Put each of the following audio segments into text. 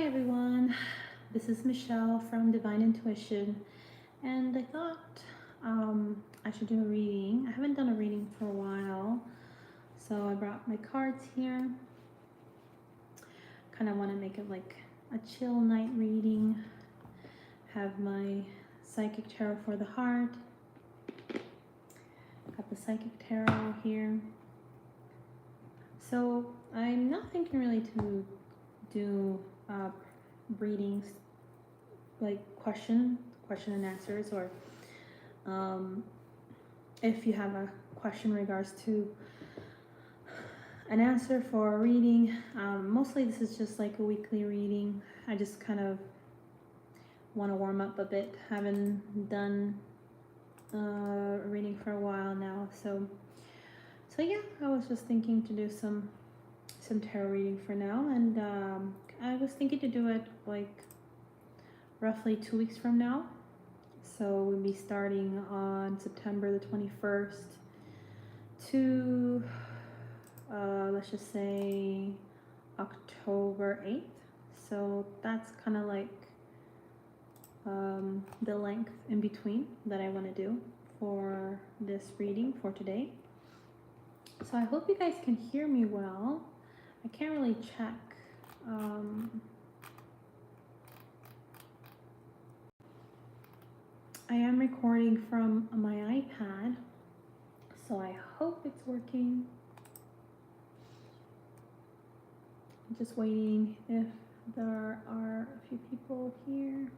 everyone, this is Michelle from Divine Intuition, and I thought I should do a reading. I haven't done a reading for a while, so I brought my cards here. Kind of want to make it like a chill night reading. Have my Psychic Tarot for the heart. Got the Psychic Tarot here. So I'm not thinking really to do readings like question and answers, or if you have a question in regards to an answer for a reading. Mostly this is just like a weekly reading. I just kind of want to warm up a bit. Haven't done a reading for a while now, so yeah, I was just thinking to do some tarot reading for now, and I was thinking to do it like roughly 2 weeks from now. So we'll be starting on September the 21st to let's just say October 8th. So that's kind of like the length in between that I want to do for this reading for today. So I hope you guys can hear me well. I can't really check. I am recording from my iPad, so I hope it's working. I'm just waiting if there are a few people here.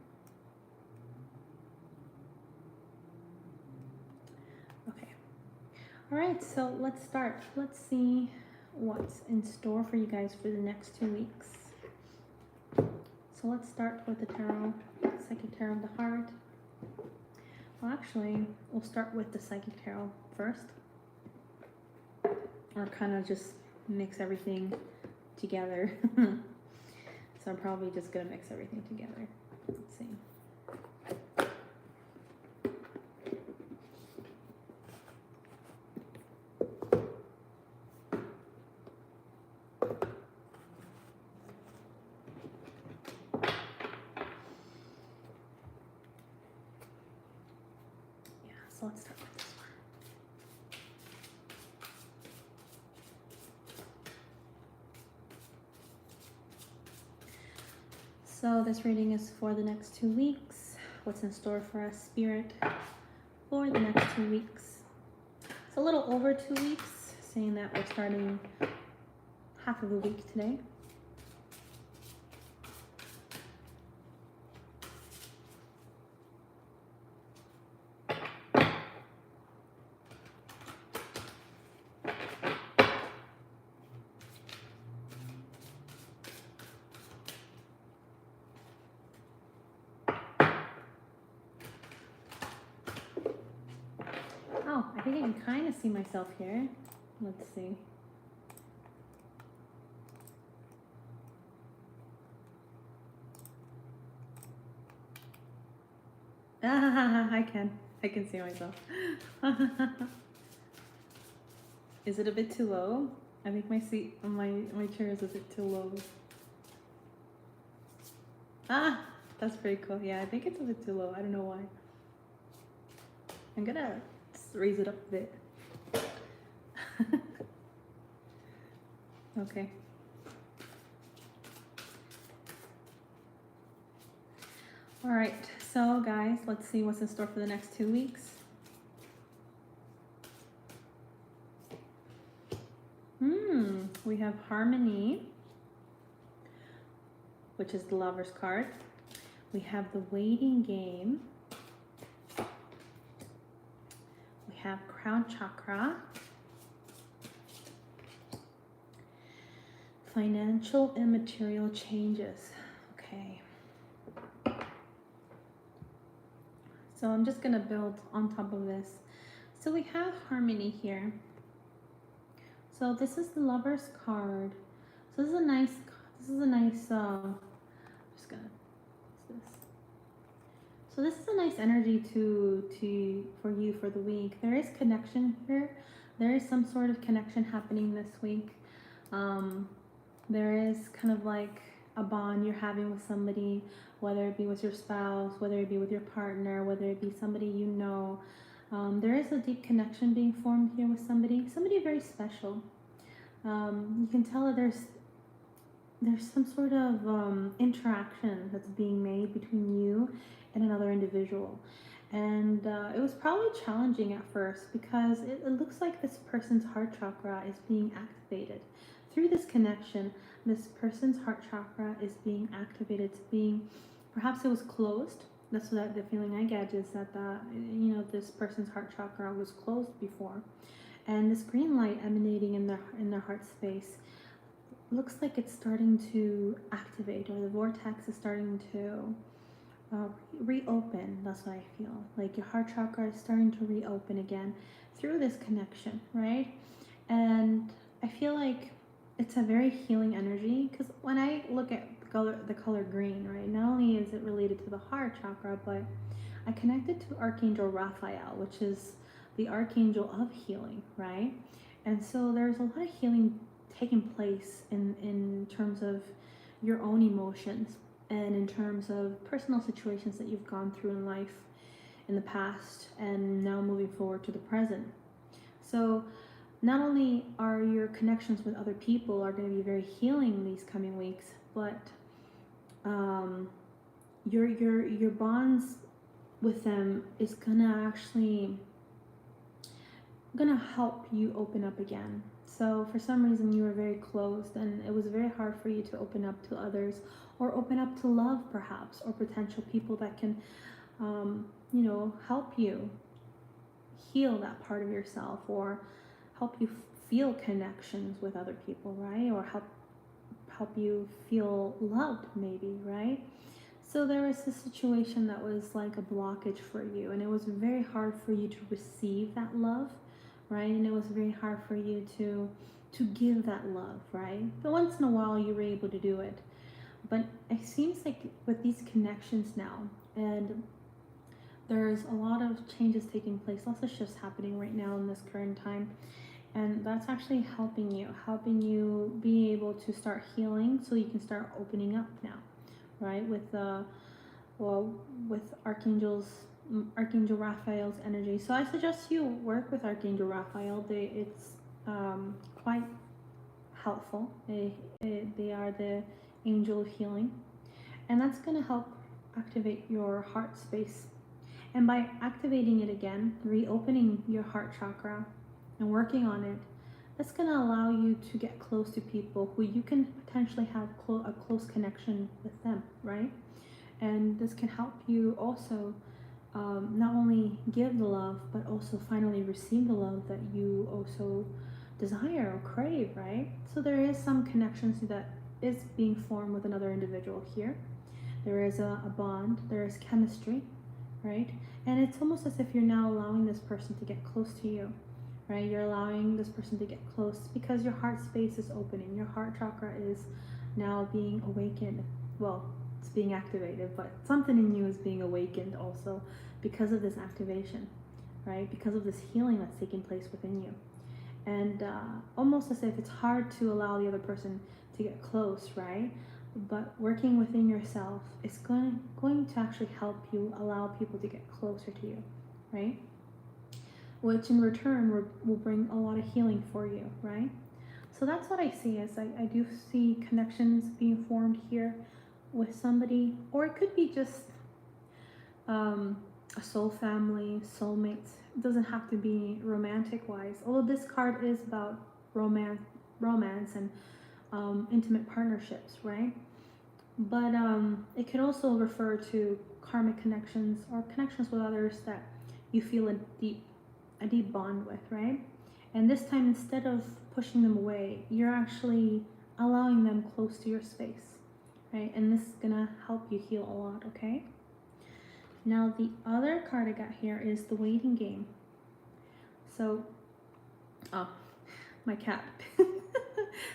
Okay. All right, so let's start. Let's see what's in store for you guys for the next 2 weeks. So let's start with the tarot, Psychic Tarot of the Heart. Well, actually, we'll start with the Psychic Tarot first, or kind of just mix everything together. So I'm probably just gonna mix everything together. Let's see. So let's start with this one. So this reading is for the next 2 weeks. What's in store for us, Spirit, for the next 2 weeks? It's a little over 2 weeks, saying that we're starting half of the week today. Oh, I think I can kind of see myself here. Let's see. I can see myself. Is it a bit too low? I think my seat, my chair is a bit too low. Ah, that's pretty cool. Yeah, I think it's a bit too low. I don't know why. I'm gonna raise it up a bit. Okay. All right, so guys, let's see what's in store for the next 2 weeks. We have Harmony, which is the Lover's card. We have the Waiting Game. We have Crown Chakra. Financial and material changes. Okay. So I'm just gonna build on top of this. So we have Harmony here. So this is the Lover's card. So this is a nice, I'm just gonna, what's this? So this is a nice energy for you for the week. There is connection here. There is some sort of connection happening this week. There is kind of like a bond you're having with somebody, whether it be with your spouse, whether it be with your partner, whether it be somebody you know. There is a deep connection being formed here with somebody very special. You can tell that there's some sort of interaction that's being made between you and another individual. And it was probably challenging at first because it looks like this person's heart chakra is being activated. Through this connection, this person's heart chakra is being activated. It's being, perhaps it was closed. That's what the feeling I get is that this person's heart chakra was closed before, and this green light emanating in their heart space looks like it's starting to activate, or the vortex is starting to reopen. That's what I feel. Like your heart chakra is starting to reopen again through this connection, right? And I feel like it's a very healing energy, because when I look at the color green, right, not only is it related to the heart chakra, but I connected to Archangel Raphael, which is the archangel of healing, right? And so there's a lot of healing taking place in terms of your own emotions, and in terms of personal situations that you've gone through in life in the past, and now moving forward to the present. So not only are your connections with other people are going to be very healing these coming weeks, but your bonds with them is gonna help you open up again. So for some reason you were very closed, and it was very hard for you to open up to others, or open up to love perhaps, or potential people that can help you heal that part of yourself, or help you feel connections with other people, right? Or help you feel loved, maybe, right? So there was this situation that was like a blockage for you, and it was very hard for you to receive that love, right? And it was very hard for you to give that love, right? But once in a while you were able to do it. But it seems like with these connections now, and there's a lot of changes taking place, lots of shifts happening right now in this current time, and that's actually helping you be able to start healing, so you can start opening up now, right? With Archangel Raphael's energy. So I suggest you work with Archangel Raphael. It's quite helpful. They are the angel of healing, and that's going to help activate your heart space. And by activating it again, reopening your heart chakra and working on it, that's going to allow you to get close to people who you can potentially have a close connection with them, right? And this can help you also not only give the love, but also finally receive the love that you also desire or crave, right? So there is some connections that is being formed with another individual here. There is a bond, there is chemistry, right? And it's almost as if you're now allowing this person to get close to you, right? You're allowing this person to get close because your heart space is opening. Your heart chakra is now being awakened. Well, it's being activated, but something in you is being awakened also because of this activation, right? Because of this healing that's taking place within you. And almost as if it's hard to allow the other person to get close, right? But working within yourself is going to actually help you allow people to get closer to you, right? Which in return will bring a lot of healing for you, right? So that's what I see. Is I do see connections being formed here with somebody, or it could be just a soul family, soulmates. It doesn't have to be romantic wise, although this card is about romance and intimate partnerships, right? But it could also refer to karmic connections, or connections with others that you feel a deep bond with, right? And this time, instead of pushing them away, you're actually allowing them close to your space, right? And this is gonna help you heal a lot, okay? Now the other card I got here is the waiting game. So, my cat.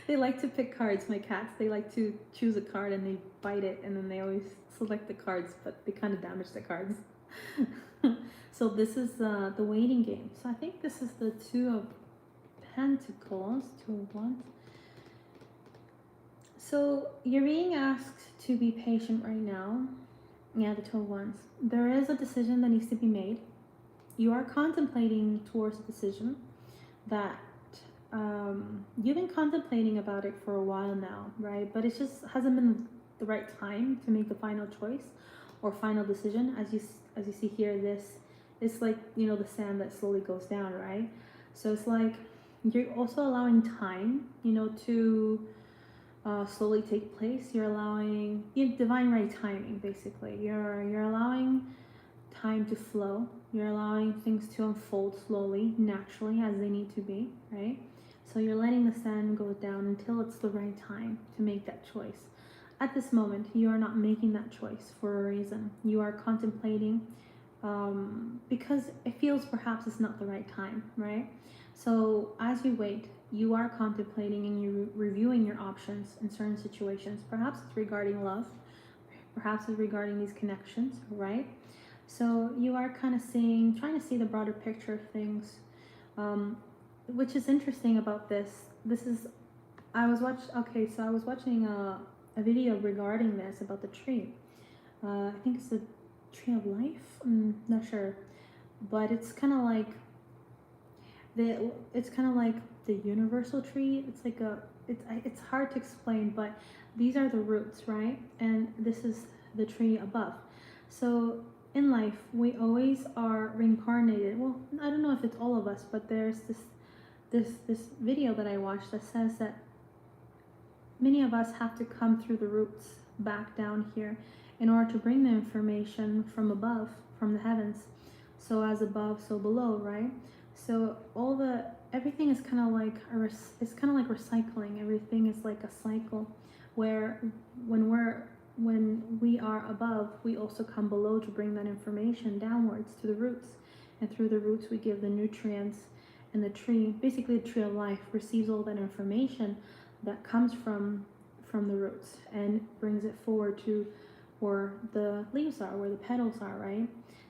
They like to pick cards, my cats. They like to choose a card and they bite it, and then they always select the cards, but they kind of damage the cards. So this is the waiting game. So I think this is the Two of Pentacles, Two of Wands. So you're being asked to be patient right now. Yeah, the 12 ones. There is a decision that needs to be made. You are contemplating towards a decision that you've been contemplating about it for a while now, right? But it just hasn't been the right time to make the final choice or final decision. As you see here, this is like, you know, the sand that slowly goes down, right? So it's like you're also allowing time, you know, to slowly take place. You're allowing divine right timing, basically. You're allowing time to flow. You're allowing things to unfold slowly, naturally, as they need to be, right? So you're letting the sand go down until it's the right time to make that choice. At this moment, you are not making that choice for a reason. You are contemplating because it feels perhaps it's not the right time, right? So as you wait, you are contemplating and you're reviewing your options in certain situations. Perhaps it's regarding love, perhaps it's regarding these connections, right? So you are kind of trying to see the broader picture of things, which is interesting about this. I was watching a video regarding this about the tree. I think it's the tree of life. I'm not sure, but it's kind of like the universal tree. It's hard to explain, but these are the roots, right? And this is the tree above. So in life, we always are reincarnated. Well, I don't know if it's all of us, but there's this video that I watched that says that many of us have to come through the roots back down here in order to bring the information from above, from the heavens. So as above, so below, right? So everything is kind of like it's kind of like recycling. Everything is like a cycle, where when we are above, we also come below to bring that information downwards to the roots, and through the roots we give the nutrients, and the tree, basically the tree of life, receives all that information that comes from the roots and brings it forward to where the leaves are, where the petals are, right?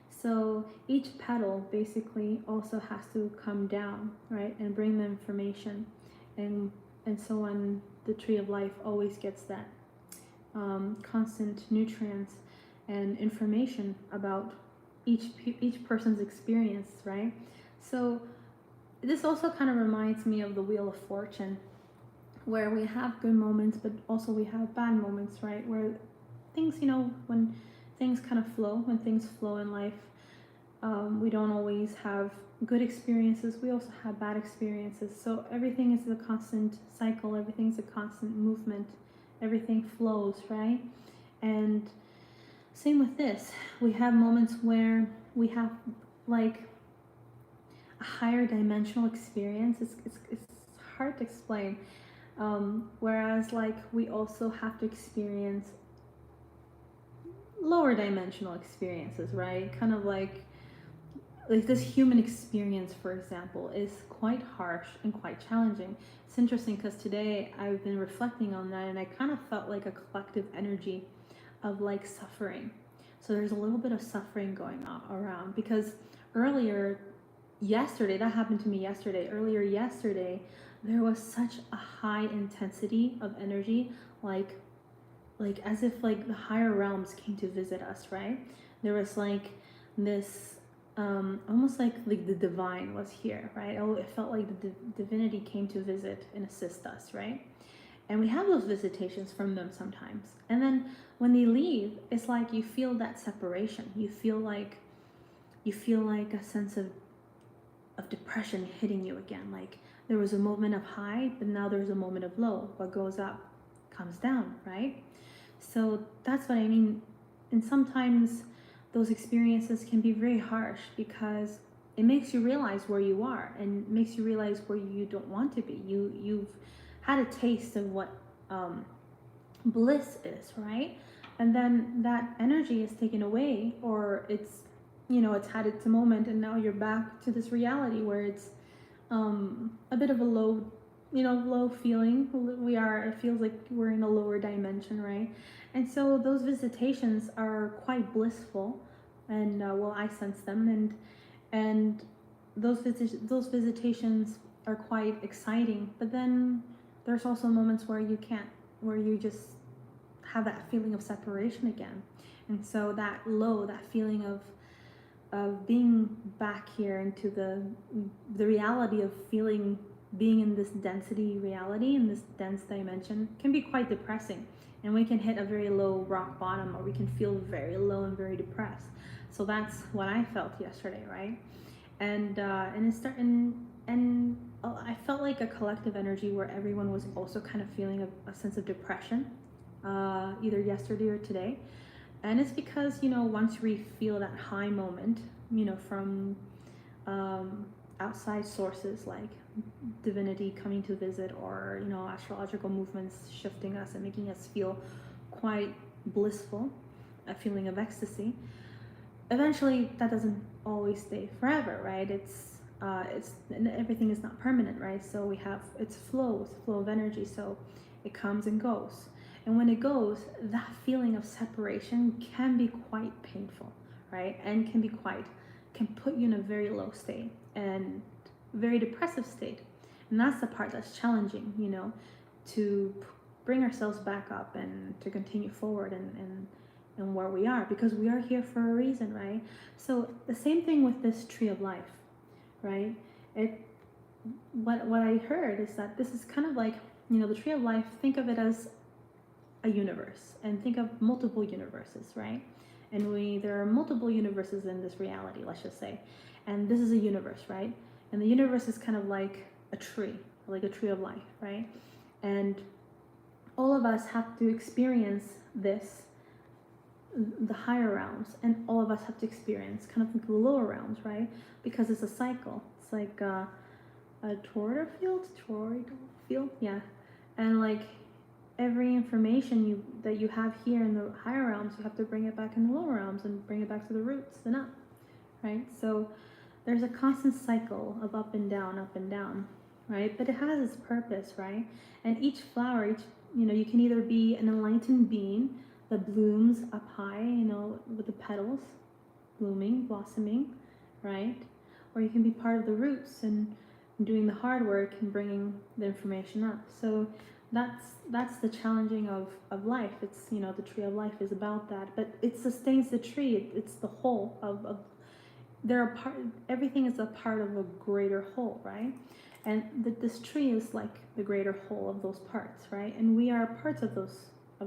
So each petal basically also has to come down, right, and bring the information, and so on. The tree of life always gets that constant nutrients and information about each person's experience, right? So this also kind of reminds me of the Wheel of Fortune, where we have good moments, but also we have bad moments, right? Where things, when things kind of flow, when things flow in life, we don't always have good experiences. We also have bad experiences. So everything is a constant cycle. Everything's a constant movement. Everything flows, right? And same with this. We have moments where we have like a higher dimensional experience. It's hard to explain. Whereas like we also have to experience lower dimensional experiences, right? Kind of like this human experience, for example, is quite harsh and quite challenging. It's interesting because today I've been reflecting on that, and I kind of felt like a collective energy of like suffering. So there's a little bit of suffering going on around, because yesterday, that happened to me yesterday. Earlier yesterday, there was such a high intensity of energy, like as if like the higher realms came to visit us, right? There was like this almost like the divine was here, right? Oh, it felt like the divinity came to visit and assist us, right? And we have those visitations from them sometimes. And then when they leave, it's like you feel that separation. You feel like a sense of depression hitting you again. Like there was a moment of high, but now there's a moment of low. What goes up comes down, right? So that's what I mean. And sometimes those experiences can be very harsh, because it makes you realize where you are and makes you realize where you don't want to be. You've had a taste of what bliss is, right? And then that energy is taken away, or it's had its moment, and now you're back to this reality where it's a bit of a low feeling. It feels like we're in a lower dimension, right? And so those visitations are quite blissful, and I sense them, and those visitations are quite exciting. But then there's also moments where you can't where you just have that feeling of separation again. And so that feeling of being back here into the reality of being in this density reality, in this dense dimension, can be quite depressing. And we can hit a very low rock bottom, or we can feel very low and very depressed. So that's what I felt yesterday, right? And I felt like a collective energy where everyone was also kind of feeling a sense of depression, either yesterday or today. And it's because, once we feel that high moment, from outside sources like divinity coming to visit, or, astrological movements shifting us and making us feel quite blissful, a feeling of ecstasy, eventually that doesn't always stay forever, right? It's and everything is not permanent, right? So it's flow of energy. So it comes and goes. And when it goes, that feeling of separation can be quite painful, right? And can put you in a very low state and very depressive state. And that's the part that's challenging, to bring ourselves back up and to continue forward and where we are, because we are here for a reason, right? So the same thing with this tree of life, right? What I heard is that this is kind of like, the tree of life, think of it as a universe, and think of multiple universes, right? And there are multiple universes in this reality, let's just say. And this is a universe, right? And the universe is kind of like a tree of life, right? And all of us have to experience this, the higher realms, and all of us have to experience kind of the lower realms, right? Because it's a cycle. It's like a toroidal field, yeah. And like every information that you have here in the higher realms, you have to bring it back in the lower realms and bring it back to the roots and up, right? So there's a constant cycle of up and down, right? But it has its purpose, right? And each flower, you can either be an enlightened being that blooms up high, with the petals blooming, blossoming, right? Or you can be part of the roots and doing the hard work and bringing the information up. So that's the challenging of life. It's, the tree of life is about that, but it sustains the tree. It's the whole of everything is a part of a greater whole, right? And this tree is like the greater whole of those parts, right? And we are parts of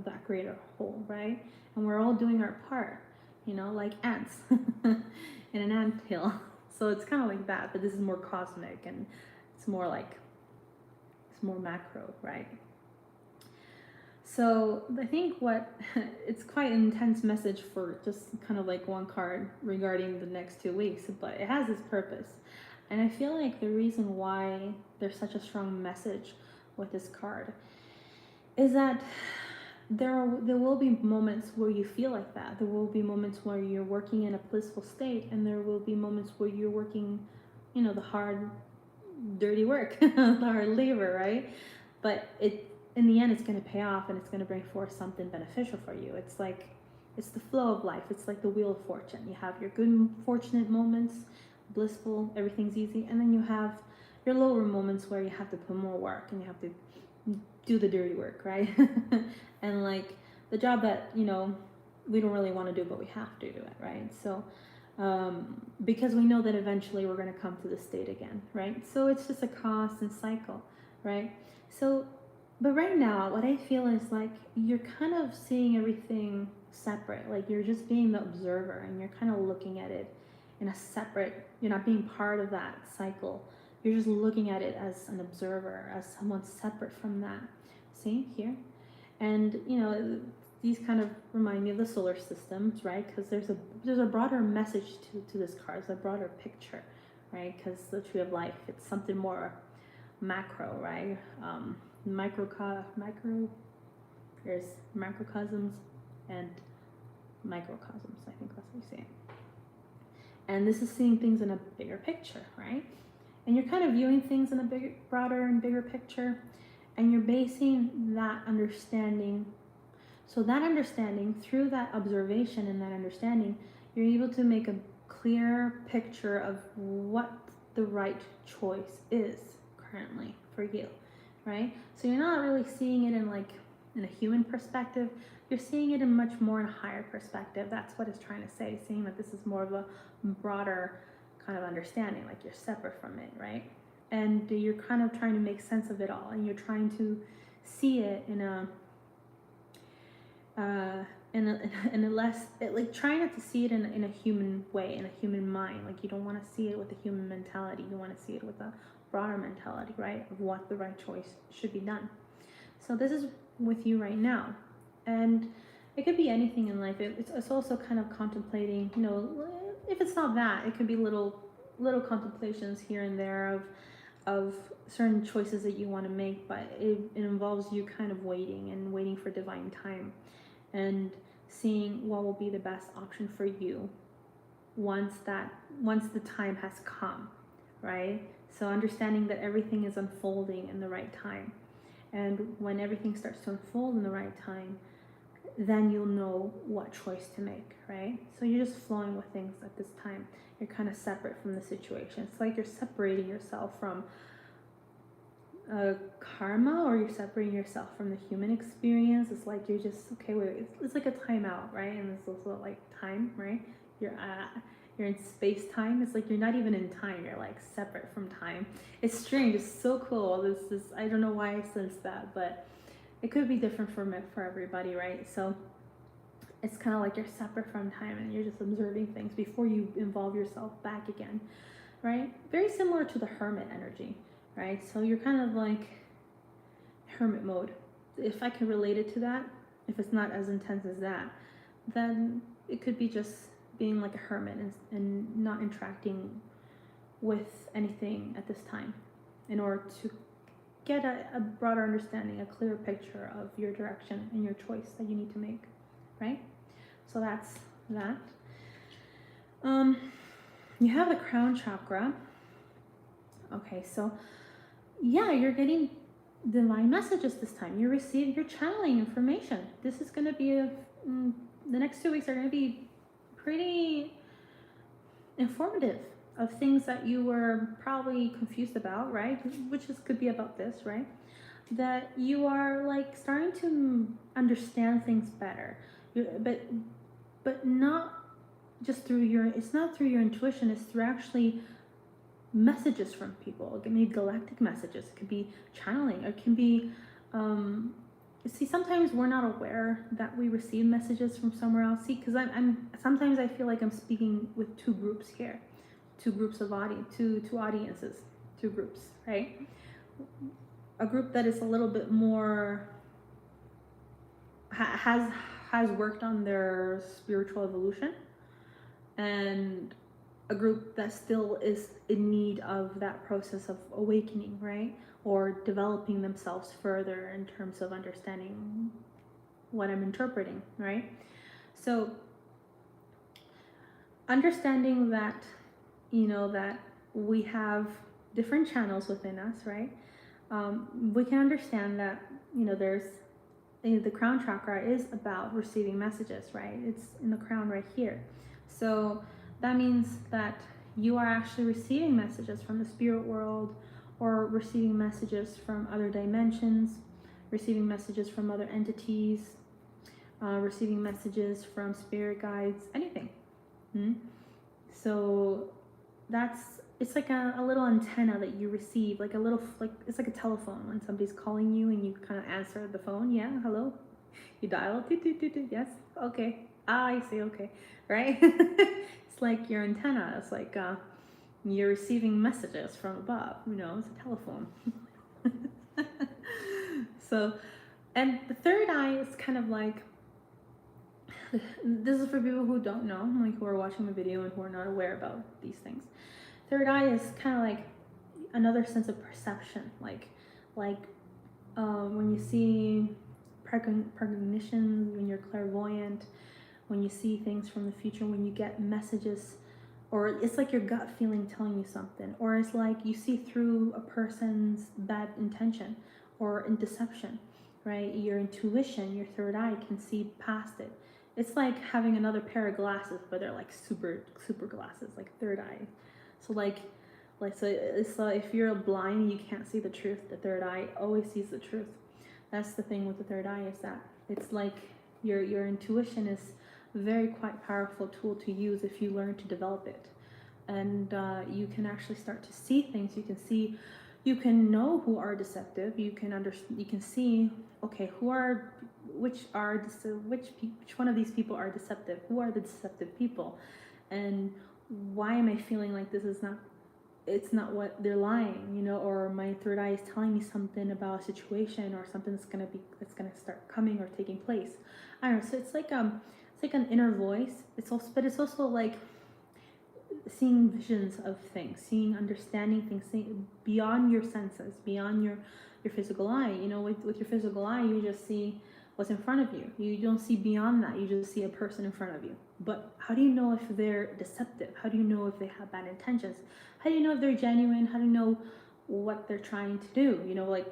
that greater whole, right? And we're all doing our part, like ants in an ant hill. So it's kind of like that, but this is more cosmic, and it's more macro, right? So I think it's quite an intense message for just kind of like one card regarding the next 2 weeks, but it has its purpose. And I feel like the reason why there's such a strong message with this card is that there will be moments where you feel like that. There will be moments where you're working in a blissful state, and there will be moments where you're working, the hard, dirty work, the hard labor, right? But in the end, it's going to pay off, and it's going to bring forth something beneficial for you. It's the flow of life. It's like the wheel of fortune. You have your good, fortunate moments, blissful, everything's easy, and then you have your lower moments where you have to put more work and you have to do the dirty work, right? And like the job that we don't really want to do, but we have to do it, right? So because we know that eventually we're going to come to this state again, right? So it's just a constant cycle, right? So but right now what I feel is like you're kind of seeing everything separate. Like you're just being the observer, and you're kind of looking at it in a separate, you're not being part of that cycle. You're just looking at it as an observer, as someone separate from that. See here? And these kind of remind me of the solar systems, right? Because there's a broader message to this card. It's a broader picture, right? Because the tree of life, it's something more macro, right? There's macrocosms and microcosms. I think that's what you say. And this is seeing things in a bigger picture, right? And you're kind of viewing things in a broader and bigger picture, and you're basing that understanding. So that understanding, through that observation and that understanding, you're able to make a clear picture of what the right choice is currently for you, right? So you're not really seeing it in in a human perspective, you're seeing it in much more in a higher perspective. That's what it's trying to say, seeing that this is more of a broader kind of understanding, like you're separate from it, right? And you're kind of trying to make sense of it all, and you're trying to see it in a less, like try not to see it in a human way, in a human mind. Like you don't want to see it with a human mentality. You want to see it with a broader mentality, right? Of what the right choice should be done. So this is with you right now. And it could be anything in life. It's also kind of contemplating, you know, if it's not that, it could be little contemplations here and there of certain choices that you want to make, but it involves you kind of waiting for divine time and seeing what will be the best option for you once the time has come, right? So understanding that everything is unfolding in the right time, and when everything starts to unfold in the right time, then you'll know what choice to make, right? So you're just flowing with things at this time. You're kind of separate from the situation. It's like you're separating yourself from karma, or you're separating yourself from the human experience. It's like you're just, okay, wait, it's like a timeout, right? And it's also like time, right? You're in space time. It's like you're not even in time. You're like separate from time. It's strange. It's so cool. This is, I don't know why I sense that, but it could be different for everybody, right? So it's kind of like you're separate from time, and you're just observing things before you involve yourself back again, right? Very similar to the hermit energy, right? So you're kind of like hermit mode. If I can relate it to that, if it's not as intense as that, then it could be just being like a hermit and not interacting with anything at this time in order to get a broader understanding, a clearer picture of your direction and your choice that you need to make, right? So that's that. You have the crown chakra. Okay, so yeah, you're getting divine messages this time. You're channeling information. This is going to be the next 2 weeks are going to be pretty informative of things that you were probably confused about, right? Could be about this, right? That you are like starting to understand things better, but not just through it's not through your intuition. It's through actually messages from people. It can be galactic messages. It could be channeling. It can be see, sometimes we're not aware that we receive messages from somewhere else. See, because I'm sometimes I feel like I'm speaking with two groups here, two groups of two audiences, two groups, right? A group that is a little bit more has worked on their spiritual evolution, and a group that still is in need of that process of awakening, right? Or developing themselves further in terms of understanding what I'm interpreting, right? So understanding that, that we have different channels within us, right? We can understand that, there's the crown chakra is about receiving messages, right? It's in the crown right here. So that means that you are actually receiving messages from the spirit world, or receiving messages from other dimensions, receiving messages from other entities, receiving messages from spirit guides, anything. So it's like a little antenna that you receive, like it's like a telephone when somebody's calling you and you kind of answer the phone. Yeah, hello. You dial, yes, okay. I see, okay, right? It's like your antenna. It's like you're receiving messages from above. It's a telephone. So, and the third eye is kind of like, this is for people who don't know, like who are watching the video and who are not aware about these things. Third eye is kind of like another sense of perception, like when you see precognition, when you're clairvoyant, when you see things from the future, when you get messages, or it's like your gut feeling telling you something, or it's like you see through a person's bad intention or in deception, right? Your intuition, your third eye can see past it. It's like having another pair of glasses, but they're like super glasses, like third eye. So so if you're blind and you can't see the truth, the third eye always sees the truth. That's the thing with the third eye, is that it's like your intuition is a very quite powerful tool to use if you learn to develop it. And you can actually start to see things. You can know who are deceptive. You can see, okay, which one of these people are deceptive? Who are the deceptive people? And why am I feeling like this is not, it's not what they're lying, you know, or my third eye is telling me something about a situation or something that's gonna start coming or taking place. I don't know. So it's like an inner voice. But it's also like seeing visions of things, understanding things, seeing beyond your senses, beyond your physical eye. You know, with your physical eye, you just see what's in front of you. You don't see beyond that. You just see a person in front of you. But how do you know if they're deceptive? How do you know if they have bad intentions? How do you know if they're genuine? How do you know what they're trying to do? You know, like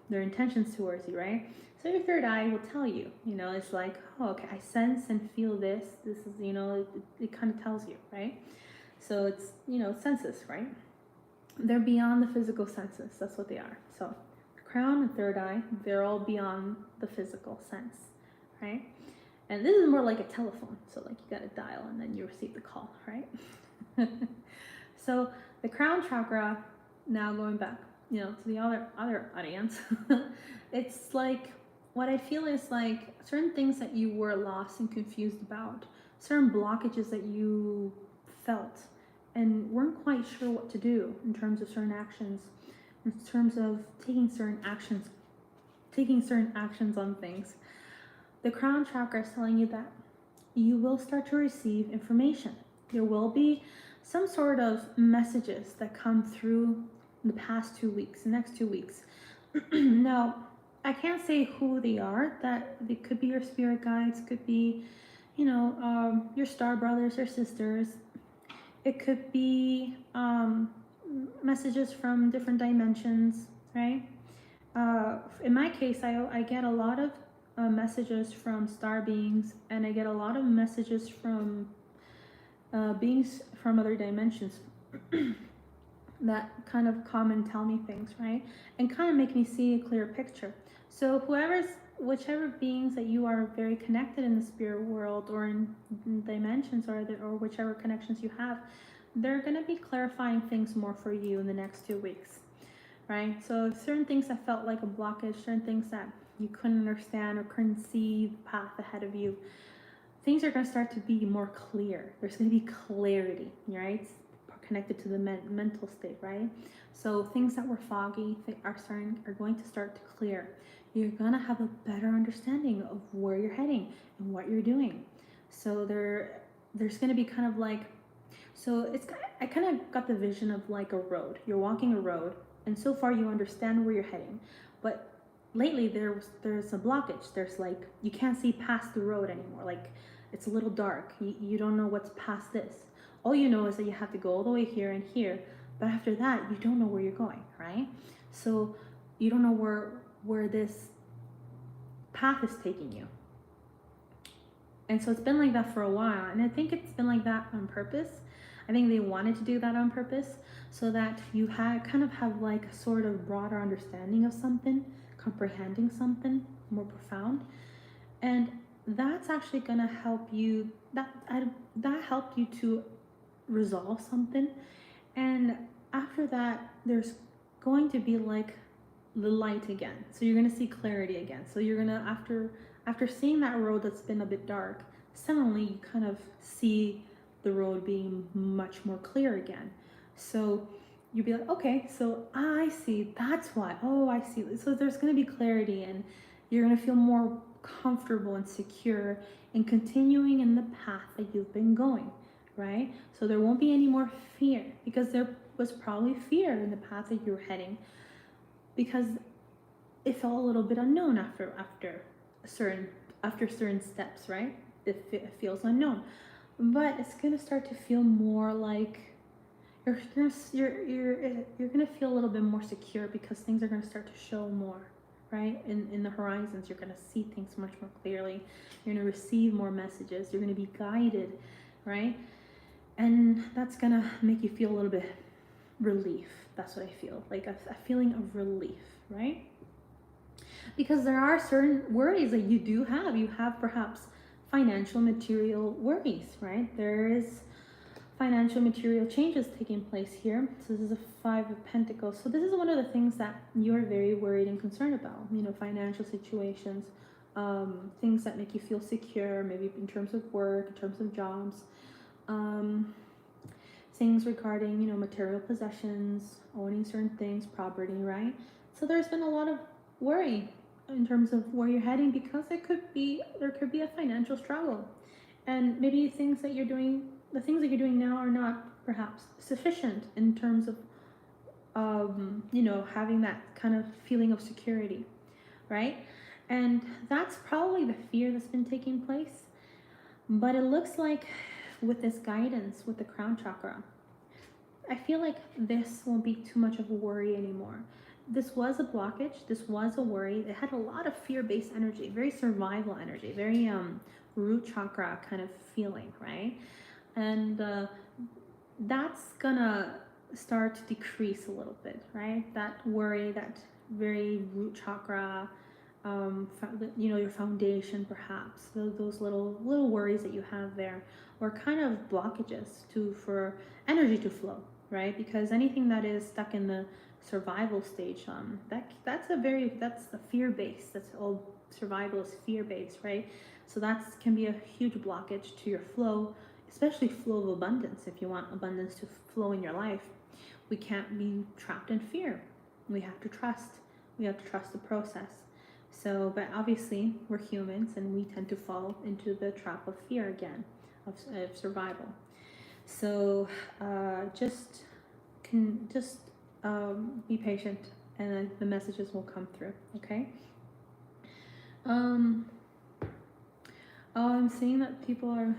their intentions towards you, right? So your third eye will tell you, you know, it's like, oh, okay, I sense and feel this. This is, you know, it kind of tells you, right? So it's, you know, senses, right? They're beyond the physical senses. That's what they are. So crown and third eye, they're all beyond the physical sense, right? And this is more like a telephone. So like you got to dial and then you receive the call, right? So the crown chakra, now going back, you know, to the other audience, it's like, what I feel is like certain things that you were lost and confused about, certain blockages that you felt and weren't quite sure what to do in terms of certain actions, in terms of taking certain actions on things. The crown chakra is telling you that you will start to receive information. There will be some sort of messages that come through the past 2 weeks, the next 2 weeks. Now, I can't say who they are. That they could be your spirit guides, could be, you know, your star brothers or sisters. It could be messages from different dimensions, right? In my case, I get a lot of messages from star beings, and I get a lot of messages from beings from other dimensions that kind of come and tell me things, right? And kind of make me see a clear picture. So whichever beings that you are very connected in the spirit world or in dimensions or whichever connections you have, they're going to be clarifying things more for you in the next 2 weeks, right? So certain things that felt like a blockage, certain things that you couldn't understand or couldn't see the path ahead of you, things are going to start to be more clear. There's going to be clarity, right? Connected to the mental state, right? So things that were foggy are going to start to clear. You're going to have a better understanding of where you're heading and what you're doing. So there's going to be kind of like, so I kind of got the vision of like a road. You're walking a road, and so far you understand where you're heading, but lately there's a blockage. There's like, you can't see past the road anymore. Like it's a little dark. You don't know what's past this. All you know is that you have to go all the way here and here, but after that you don't know where you're going, right? So you don't know where this path is taking you. And so it's been like that for a while, and I think it's been like that on purpose. I think they wanted to do that on purpose so that you kind of have like a sort of broader understanding of something, comprehending something more profound. And that's actually going to help you, that helped you to resolve something. And after that, there's going to be like the light again. So you're going to see clarity again. So you're going to, after seeing that road that's been a bit dark, suddenly you kind of see the road being much more clear again. So you'll be like, okay, so I see, that's why, oh, I see. So there's going to be clarity, and you're going to feel more comfortable and secure in continuing in the path that you've been going, right? So there won't be any more fear, because there was probably fear in the path that you were heading, because it felt a little bit unknown after certain steps, right? It feels unknown. But it's gonna start to feel more like you're gonna feel a little bit more secure, because things are gonna start to show more, right? In the horizons, you're gonna see things much more clearly. You're gonna receive more messages. You're gonna be guided, right? And that's gonna make you feel a little bit relief. That's what I feel, like a feeling of relief, right? Because there are certain worries that you do have. You have perhaps financial material worries, right? There is financial material changes taking place here. So this is a Five of Pentacles. So this is one of the things that you're very worried and concerned about, you know, financial situations, things that make you feel secure, maybe in terms of work, in terms of jobs, things regarding, you know, material possessions, owning certain things, property, right? So there's been a lot of worry in terms of where you're heading, because there could be a financial struggle, and maybe the things that you're doing now are not perhaps sufficient in terms of you know, having that kind of feeling of security, right? And that's probably the fear that's been taking place. But it looks like with this guidance with the crown chakra, I feel like this won't be too much of a worry anymore. This was a blockage, this was a worry. It had a lot of fear-based energy, very survival energy, very root chakra kind of feeling, right? And that's gonna start to decrease a little bit, right? That worry, that very root chakra, you know, your foundation, perhaps those little worries that you have there, or kind of blockages for energy to flow, right? Because anything that is stuck in the survival stage, that's the fear base. That's all survival is fear based, right? So that can be a huge blockage to your flow, especially flow of abundance. If you want abundance to flow in your life, we can't be trapped in fear. We have to trust. We have to trust the process. So, but obviously we're humans and we tend to fall into the trap of fear again, of survival. So just be patient, and then the messages will come through. Okay. Oh, I'm seeing that people are.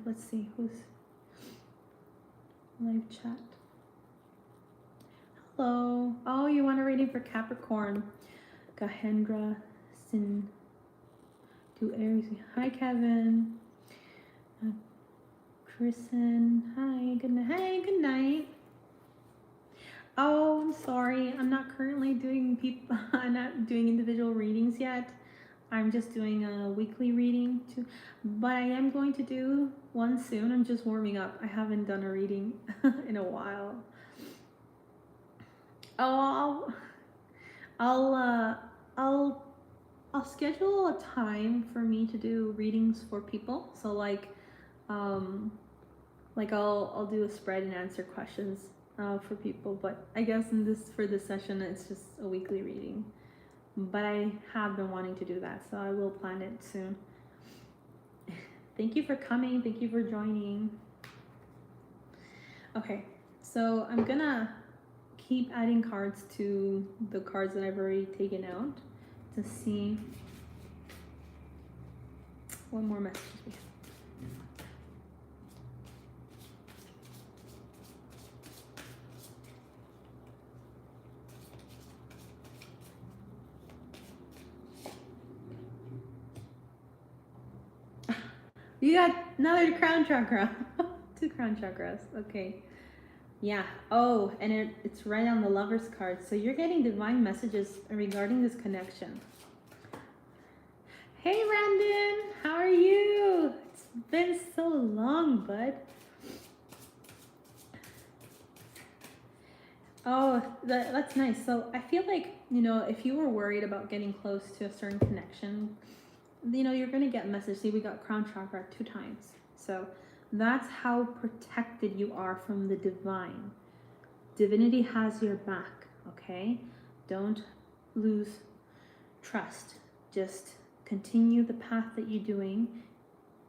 Let's see who's live chat. Hello. Oh, you want a reading for Capricorn? Gahendra Sin to Aries. Hi, Kevin. Kristen. Hi. Good night. Hey, good night. Oh, I'm sorry. I'm not currently doing I'm not doing individual readings yet. I'm just doing a weekly reading too, but I am going to do one soon. I'm just warming up. I haven't done a reading in a while. Oh, I'll schedule a time for me to do readings for people. So like I'll do a spread and answer questions for people. But I guess for this session, it's just a weekly reading. But I have been wanting to do that, so I will plan it soon. Thank you for coming. Thank you for joining. Okay, so I'm gonna keep adding cards to the cards that I've already taken out to see what more messages we have. You got another crown chakra. 2 crown chakras. Okay. Yeah. Oh, and it's right on the Lover's card. So you're getting divine messages regarding this connection. Hey, Brandon. How are you? It's been so long, bud. Oh, that's nice. So I feel like, you know, if you were worried about getting close to a certain connection, you know, you're going to get message. See, we got crown chakra 2 times. So that's how protected you are from the divine. Divinity has your back, okay? Don't lose trust. Just continue the path that you're doing.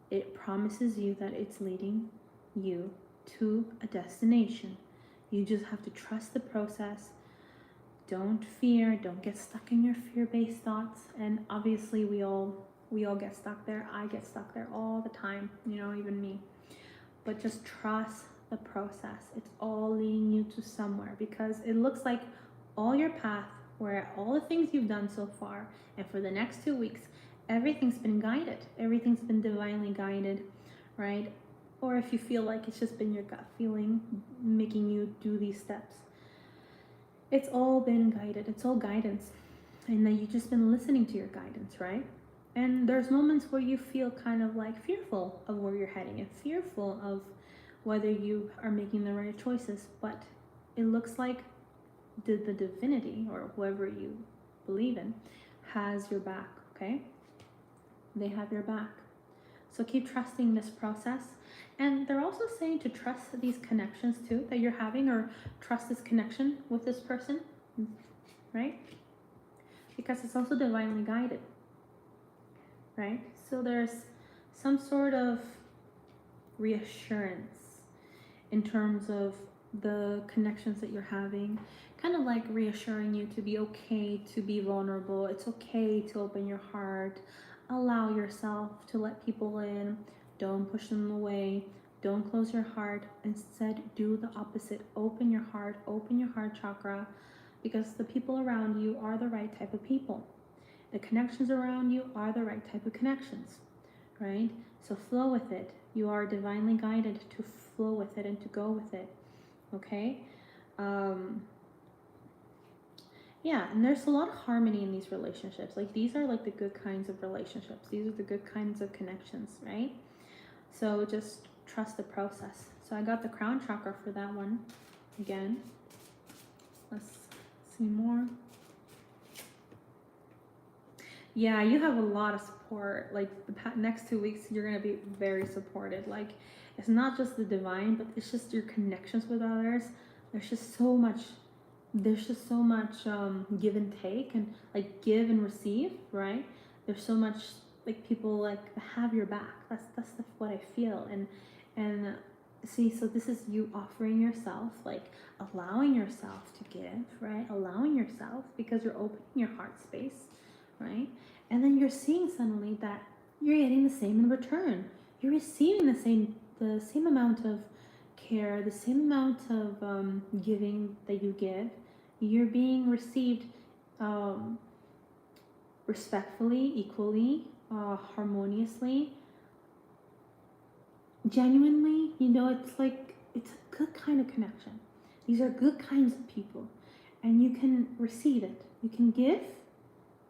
It promises you that it's leading you to a destination. You just have to trust the process. Don't fear. Don't get stuck in your fear-based thoughts. And obviously we all get stuck there. I get stuck there all the time, you know, even me. But just trust the process. It's all leading you to somewhere, because it looks like all your path, where all the things you've done so far, and for the next 2 weeks, everything's been guided. Everything's been divinely guided, right? Or if you feel like it's just been your gut feeling making you do these steps, it's all been guided. It's all guidance. and that you've just been listening to your guidance, right? And there's moments where you feel kind of like fearful of where you're heading and fearful of whether you are making the right choices. But it looks like the divinity, or whoever you believe in, has your back, okay? They have your back. So keep trusting this process. And they're also saying to trust these connections too that you're having, or trust this connection with this person, right? Because it's also divinely guided, right? So there's some sort of reassurance in terms of the connections that you're having, kind of like reassuring you to be okay to be vulnerable. It's okay to open your heart, allow yourself to let people in, don't push them away, don't close your heart. Instead, do the opposite. Open your heart chakra, because the people around you are the right type of people. The connections around you are the right type of connections, right? So flow with it. You are divinely guided to flow with it and to go with it, okay? Yeah, and there's a lot of harmony in these relationships. Like, these are like the good kinds of relationships. These are the good kinds of connections, right? So just trust the process. So I got the crown chakra for that one again. Let's see more. Yeah, you have a lot of support. Like, the next 2 weeks, you're going to be very supported. Like, it's not just the divine, but it's just your connections with others. There's just so much give and take, and like give and receive, right? There's so much, like, people like have your back. That's what I feel. And see, so this is you offering yourself, like allowing yourself to give, right? Allowing yourself, because you're opening your heart space, right? And then you're seeing suddenly that you're getting the same in return. You're receiving the same amount of care, the same amount of giving that you give. You're being received respectfully, equally, harmoniously, genuinely. You know, it's like, it's a good kind of connection. These are good kinds of people, and you can receive it. You can give,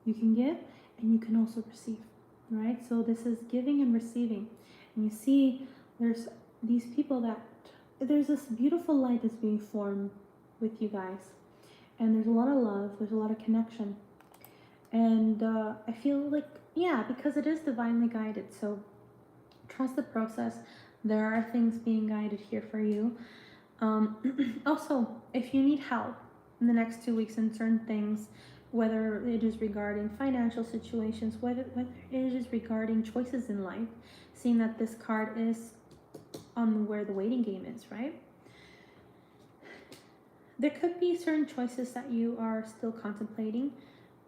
and you can also receive, right? So this is giving and receiving. And you see, there's these people that, there's this beautiful light that's being formed with you guys. And there's a lot of love, there's a lot of connection. And I feel like, yeah, because it is divinely guided. So trust the process. There are things being guided here for you. Also, if you need help in the next 2 weeks in certain things, whether it is regarding financial situations, whether it is regarding choices in life, seeing that this card is on where the waiting game is, right? There could be certain choices that you are still contemplating,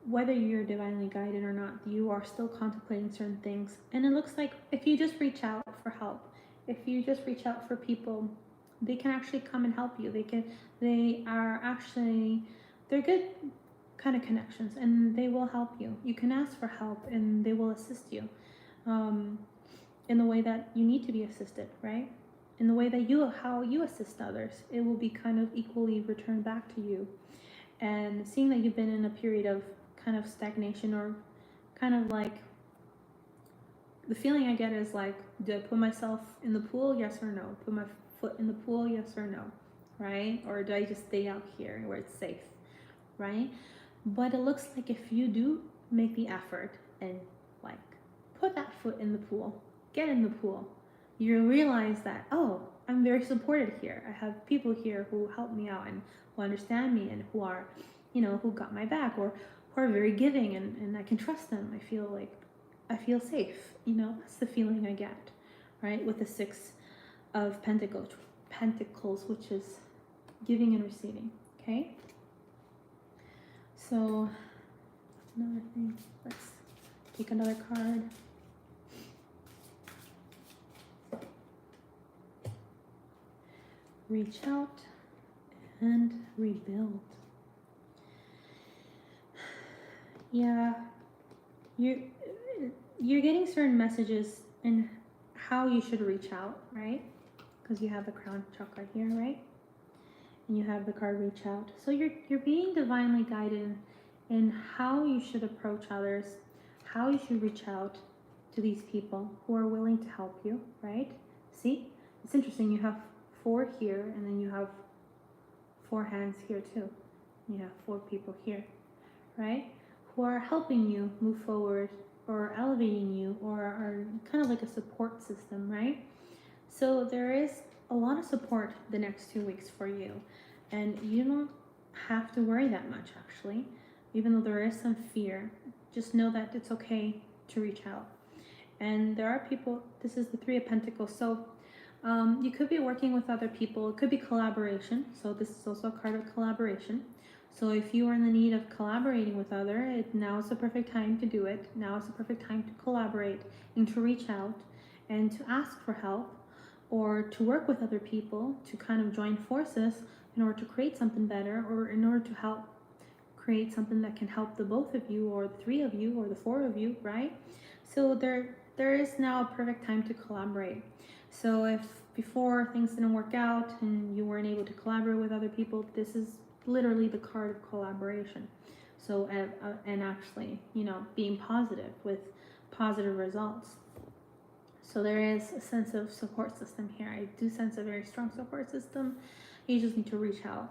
whether you're divinely guided or not. You are still contemplating certain things. And it looks like if you just reach out for help, if you just reach out for people, they can actually come and help you. They're good kind of connections, and they will help you. You can ask for help and they will assist you in the way that you need to be assisted, right? In the way that how you assist others, it will be kind of equally returned back to you. And seeing that you've been in a period of kind of stagnation, or kind of like, the feeling I get is like, do I put myself in the pool, yes or no? Put my foot in the pool, yes or no, right? Or do I just stay out here where it's safe, right? But it looks like if you do make the effort and like put that foot in the pool, get in the pool, you realize that, oh, I'm very supported here. I have people here who help me out and who understand me, and who are, who got my back, or who are very giving, and I can trust them. I feel safe. That's the feeling I get, right? With the Six of Pentacles, which is giving and receiving, okay? So, another thing, let's take another card. Reach out and rebuild. Yeah, you're getting certain messages in how you should reach out, right? Because you have the crown chakra here, right? And you have the card reach out. So you're being divinely guided in how you should approach others, how you should reach out to these people who are willing to help you, right? See, it's interesting. You have 4 here, and then you have 4 hands here too. You have 4 people here, right? Who are helping you move forward or elevating you or are kind of like a support system, right? So there is a lot of support the next 2 weeks for you. And you don't have to worry that much, actually. Even though there is some fear, just know that it's okay to reach out. And there are people, this is the 3 of Pentacles. So you could be working with other people. It could be collaboration. So this is also a card of collaboration. So if you are in the need of collaborating with others, now is the perfect time to do it. Now is the perfect time to collaborate and to reach out and to ask for help or to work with other people to kind of join forces in order to create something better or in order to help create something that can help the both of you or the 3 of you or the 4 of you, right? So there is now a perfect time to collaborate. So if before things didn't work out and you weren't able to collaborate with other people, this is literally the card of collaboration. So and actually, you know, being positive with positive results. So there is a sense of support system here. I do sense a very strong support system. You just need to reach out.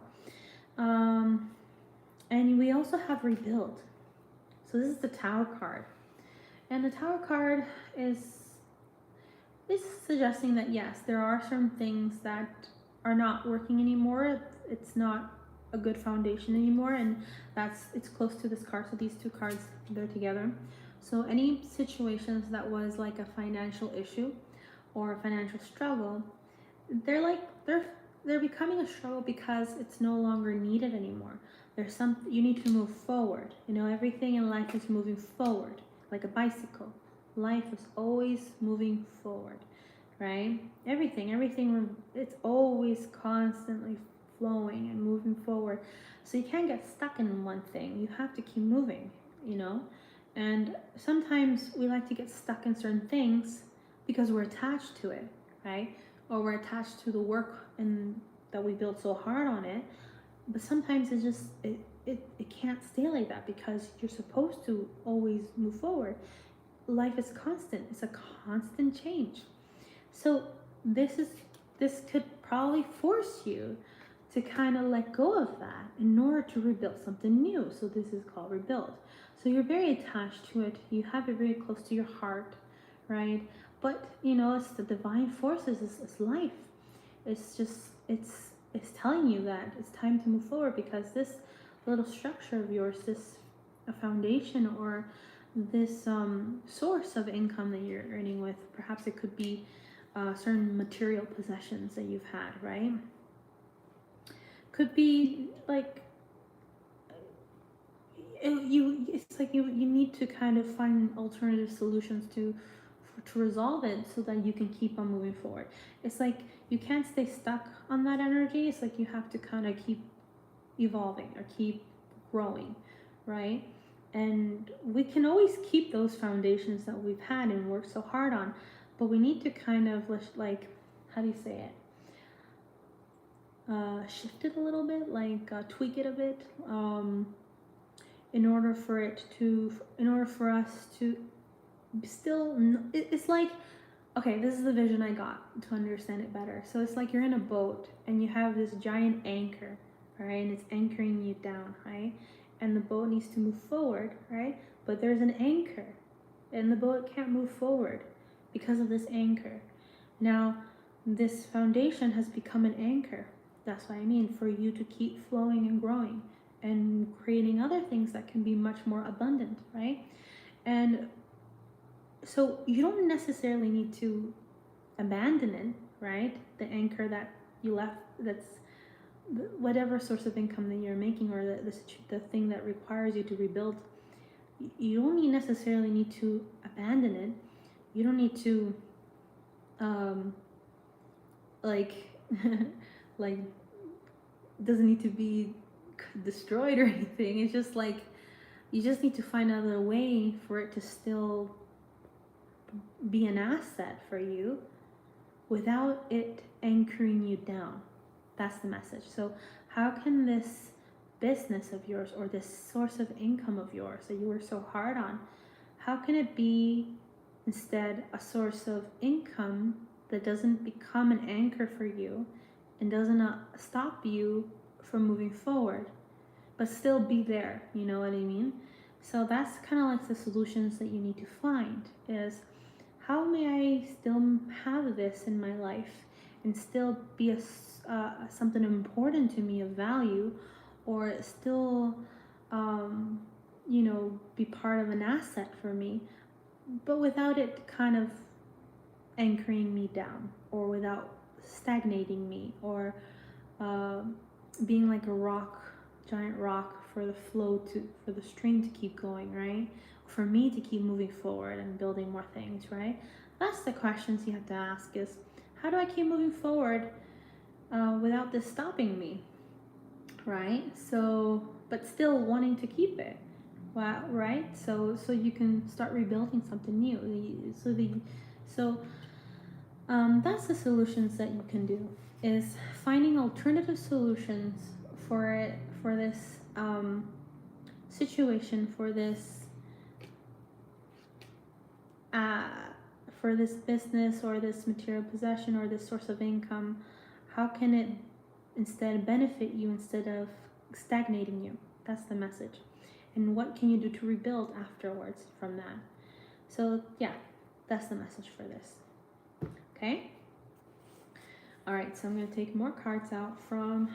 And we also have rebuild. So this is the Tower card. And the Tower card is suggesting that yes, there are certain things that are not working anymore. It's not a good foundation anymore, and it's close to this card. So these 2 cards, they're together. So any situations that was like a financial issue or a financial struggle, they're becoming a struggle because it's no longer needed anymore. You need to move forward. You know, everything in life is moving forward, like a bicycle. Life is always moving forward, right? Everything, it's always constantly flowing and moving forward. So you can't get stuck in one thing. You have to keep moving, you know? And sometimes we like to get stuck in certain things because we're attached to it, right? Or we're attached to the work and that we built so hard on it. But sometimes it can't stay like that because you're supposed to always move forward. Life is constant. It's a constant change. So this could probably force you to kind of let go of that in order to rebuild something new. So this is called rebuild. So you're very attached to it. You have it very close to your heart, right? But you know, it's the divine forces. It's life. It's just it's telling you that it's time to move forward because this little structure of yours, this a foundation or this source of income that you're earning with, perhaps it could be certain material possessions that you've had, right? Could be like it's like you need to kind of find alternative solutions to resolve it so that you can keep on moving forward. It's like you can't stay stuck on that energy. It's like you have to kind of keep evolving or keep growing, right? And we can always keep those foundations that we've had and worked so hard on, but we need to kind of like, how do you say it? Shift it a little bit, like tweak it a bit, in order for us to still. It's like, okay, this is the vision I got to understand it better. So it's like you're in a boat and you have this giant anchor, right? And it's anchoring you down, right? And the boat needs to move forward, right? But there's an anchor and the boat can't move forward because of this anchor. Now, this foundation has become an anchor. That's what I mean, for you to keep flowing and growing and creating other things that can be much more abundant, right? And so you don't necessarily need to abandon it, right? The anchor that you left, that's whatever source of income that you're making or the thing that requires you to rebuild. You don't necessarily need to abandon it. You don't need to like like doesn't need to be destroyed or anything. It's just like you just need to find another way for it to still be an asset for you without it anchoring you down. That's the message. So how can this business of yours or this source of income of yours that you work so hard on, how can it be instead a source of income that doesn't become an anchor for you and doesn't stop you from moving forward, but still be there? You know what I mean? So that's kind of like the solutions that you need to find is, how may I still have this in my life and still be something important to me of value, or still, be part of an asset for me, but without it kind of anchoring me down, or without stagnating me, or being like a rock, giant rock for the for the stream to keep going, right? For me to keep moving forward and building more things, right? That's the questions you have to ask is, how do I keep moving forward without this stopping me, right? So, but still wanting to keep it, wow, right? So you can start rebuilding something new. That's the solutions that you can do, is finding alternative solutions for this situation, for this business or this material possession or this source of income. How can it instead benefit you instead of stagnating you? That's the message. And what can you do to rebuild afterwards from that? So yeah, that's the message for this. Okay? All right, so I'm going to take more cards out from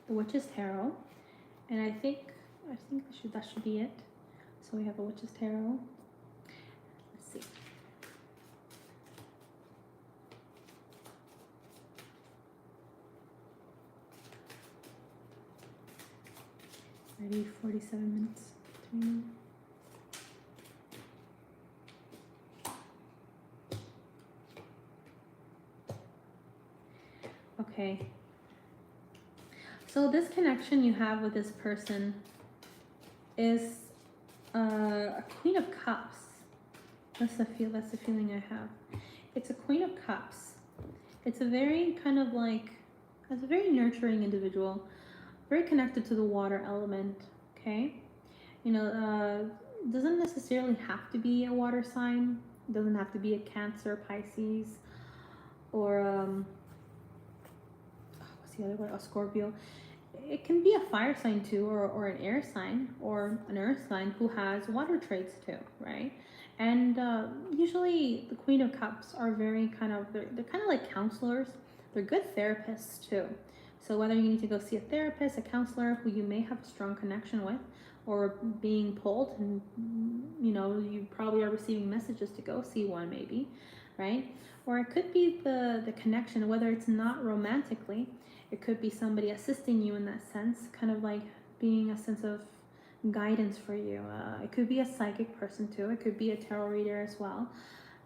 the Witch's Tarot. And I think that should be it. So we have a Witch's Tarot. Let's see. Already 47 minutes. Okay. So this connection you have with this person is a Queen of Cups. That's the feeling I have. It's a Queen of Cups. It's a very it's a very nurturing individual, very connected to the water element. Okay, doesn't necessarily have to be a water sign. It doesn't have to be a Cancer, Pisces, or what's the other one? A Scorpio. It can be a fire sign too, or an air sign, or an earth sign who has water traits too, right? And usually the Queen of Cups are very they're kind of like counselors. They're good therapists too. So whether you need to go see a therapist, a counselor who you may have a strong connection with, or being pulled, and you probably are receiving messages to go see one maybe, right? Or it could be the connection, whether it's not romantically, it could be somebody assisting you in that sense, kind of like being a sense of guidance for you. It could be a psychic person too. It could be a tarot reader as well.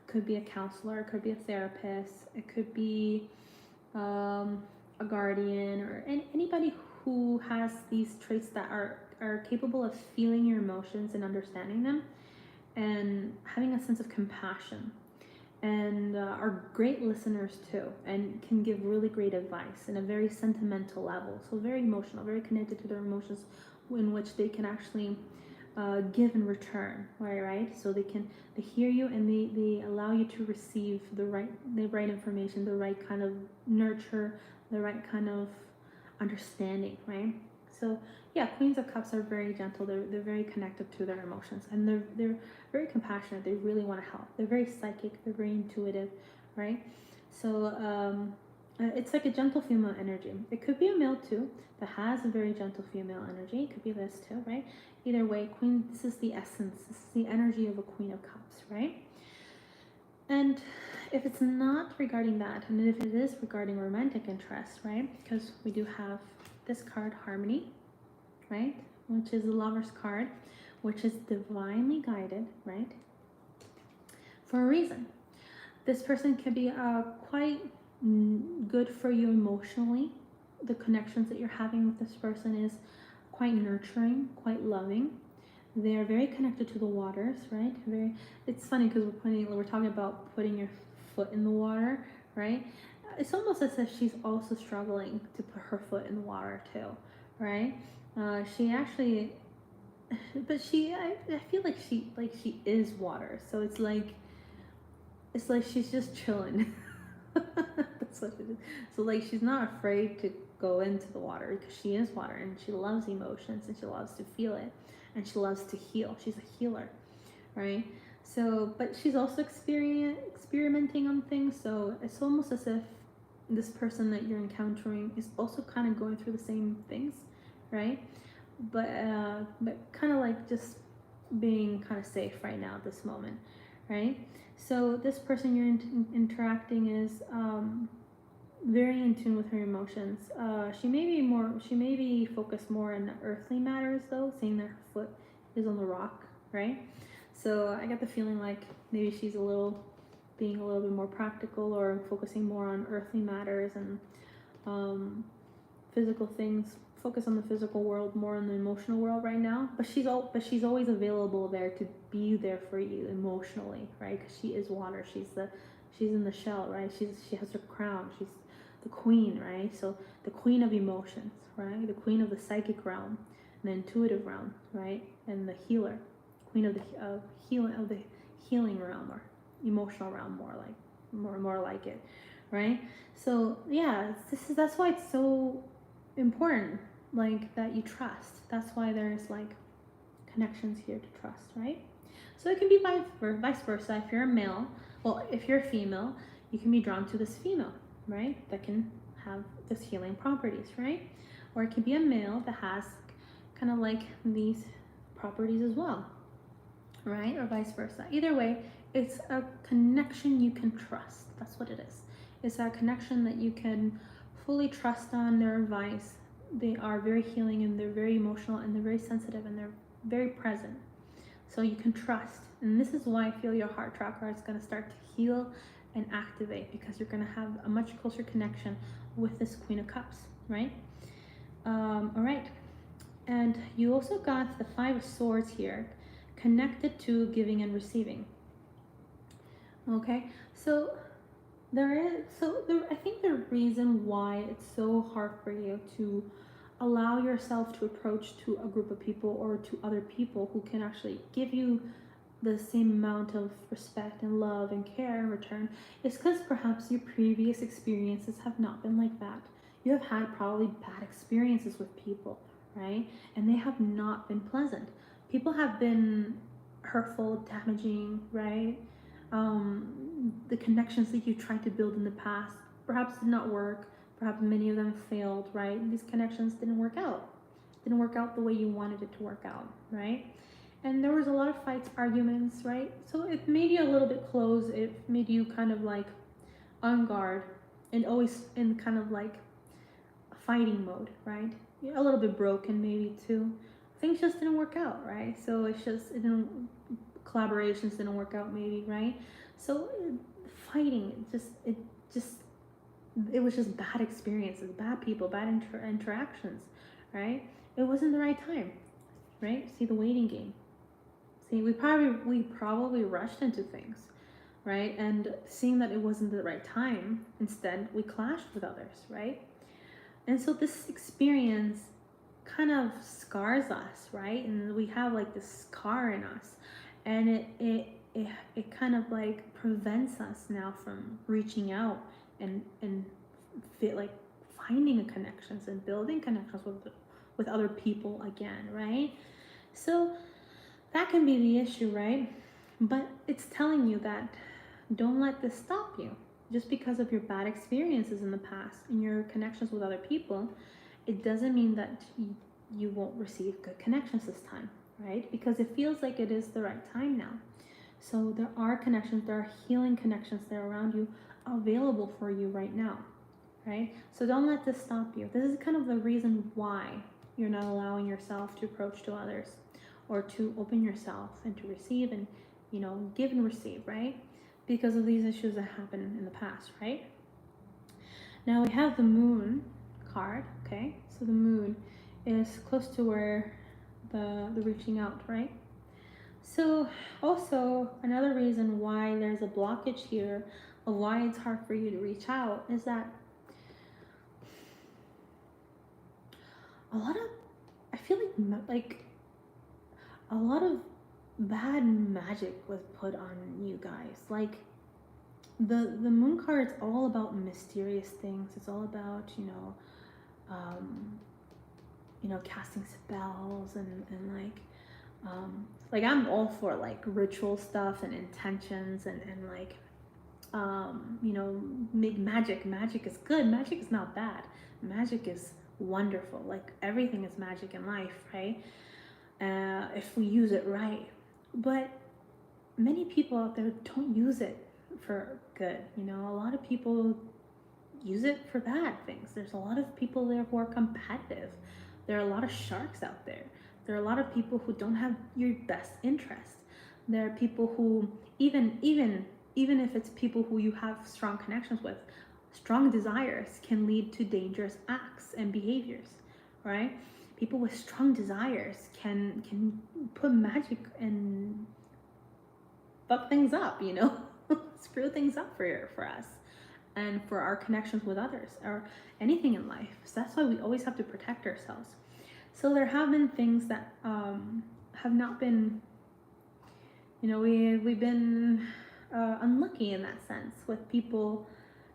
It could be a counselor. It could be a therapist. It could be a guardian, or anybody who has these traits that are capable of feeling your emotions and understanding them, and having a sense of compassion, and are great listeners too, and can give really great advice in a very sentimental level. So very emotional, very connected to their emotions, in which they can actually give and return, right? So they hear you, and they allow you to receive the right information, the right kind of nurture, the right kind of understanding, right? So yeah, Queens of Cups are very gentle. They're very connected to their emotions, and they're very compassionate. They really want to help. They're very psychic. They're very intuitive, right? So it's like a gentle female energy. It could be a male too that has a very gentle female energy. It could be this too, right? Either way, Queen. This is the essence. This is the energy of a Queen of Cups, right? And if it's not regarding that, and if it is regarding romantic interest, right? Because we do have this card, Harmony, right? Which is the Lover's card, which is divinely guided, right? For a reason. This person can be quite good for you emotionally. The connections that you're having with this person is quite nurturing, quite loving. They are very connected to the waters, right? It's funny because we're talking about putting your foot in the water, right? It's almost as if she's also struggling to put her foot in the water too, right? She actually, but I feel like she is water. So it's like she's just chilling. That's what it is. So like she's not afraid to go into the water because she is water and she loves emotions and she loves to feel it and she loves to heal. She's a healer, right? So, but she's also experimenting on things. So it's almost as if this person that you're encountering is also kind of going through the same things, right? But kind of like just being kind of safe right now at this moment, right? So this person you're interacting is very in tune with her emotions. She may be focused more on earthly matters though, seeing that her foot is on the rock, right? So I get the feeling like maybe she's being a little bit more practical or focusing more on earthly matters and um, physical things. Focus on the physical world more than the emotional world right now. But she's always available there to be there for you emotionally, right? Because she is water. She's in the shell, right? She has her crown. She's the queen, right? So the queen of emotions, right? The queen of the psychic realm, the intuitive realm, right? And the healer, queen of the healing realm or emotional realm, more like it, right? So yeah, that's why it's so important, like that you trust. That's why there's like connections here to trust, right? So it can be vice versa. If you're a male, well, if you're a female, you can be drawn to this female, right? That can have this healing properties, right? Or it can be a male that has kind of like these properties as well, right? Or vice versa. Either way, it's a connection you can trust. That's what it is. It's a connection that you can fully trust on their advice. They are very healing and they're very emotional and they're very sensitive and they're very present. So you can trust. And this is why I feel your heart chakra is going to start to heal and activate because you're going to have a much closer connection with this Queen of Cups, right? All right. And you also got the Five of Swords here, connected to giving and receiving. Okay, so I think the reason why it's so hard for you to allow yourself to approach to a group of people or to other people who can actually give you the same amount of respect and love and care in return is because perhaps your previous experiences have not been like that. You have had probably bad experiences with people, right? And they have not been pleasant. People have been hurtful, damaging, right? The connections that you tried to build in the past perhaps did not work. Perhaps many of them failed, right? These connections didn't work out. Didn't work out the way you wanted it to work out, right? And there was a lot of fights, arguments, right? So it made you a little bit closed. It made you kind of like on guard and always in kind of like fighting mode, right? A little bit broken maybe too. Things just didn't work out, right? So it didn't, collaborations didn't work out maybe, right? So fighting, it was just bad experiences, bad people, bad interactions, right? It wasn't the right time, right? See the waiting game. See, we probably rushed into things, right? And seeing that it wasn't the right time, instead we clashed with others, right? And so this experience kind of scars us, right? And we have like this scar in us, and it kind of like prevents us now from reaching out and fit like finding a connections and building connections with other people again, right? So that can be the issue, right? But it's telling you that don't let this stop you. Just because of your bad experiences in the past and your connections with other people, it doesn't mean that you won't receive good connections this time, right? Because it feels like it is the right time now. So there are connections, there are healing connections there around you available for you right now, right? So don't let this stop you. This is kind of the reason why you're not allowing yourself to approach to others or to open yourself and to receive and, give and receive, right? Because of these issues that happened in the past, right? Now we have the Moon card, okay? So the Moon is close to where the reaching out, right? So also another reason why there's a blockage here of why it's hard for you to reach out is that I feel like a lot of bad magic was put on you guys. Like the moon card is all about mysterious things. It's all about, um, casting spells and like I'm all for like ritual stuff and intentions and like make magic. Magic is good. Magic is not bad. Magic is wonderful. Like everything is magic in life, right? If we use it right. But many people out there don't use it for good. A lot of people use it for bad things. There's a lot of people there who are competitive. There are a lot of sharks out there. There are a lot of people who don't have your best interest. There are people who even if it's people who you have strong connections with, strong desires can lead to dangerous acts and behaviors, right? People with strong desires can put magic and fuck things up, screw things up for us and for our connections with others or anything in life. So that's why we always have to protect ourselves. So there have been things that have not been, we've been unlucky in that sense with people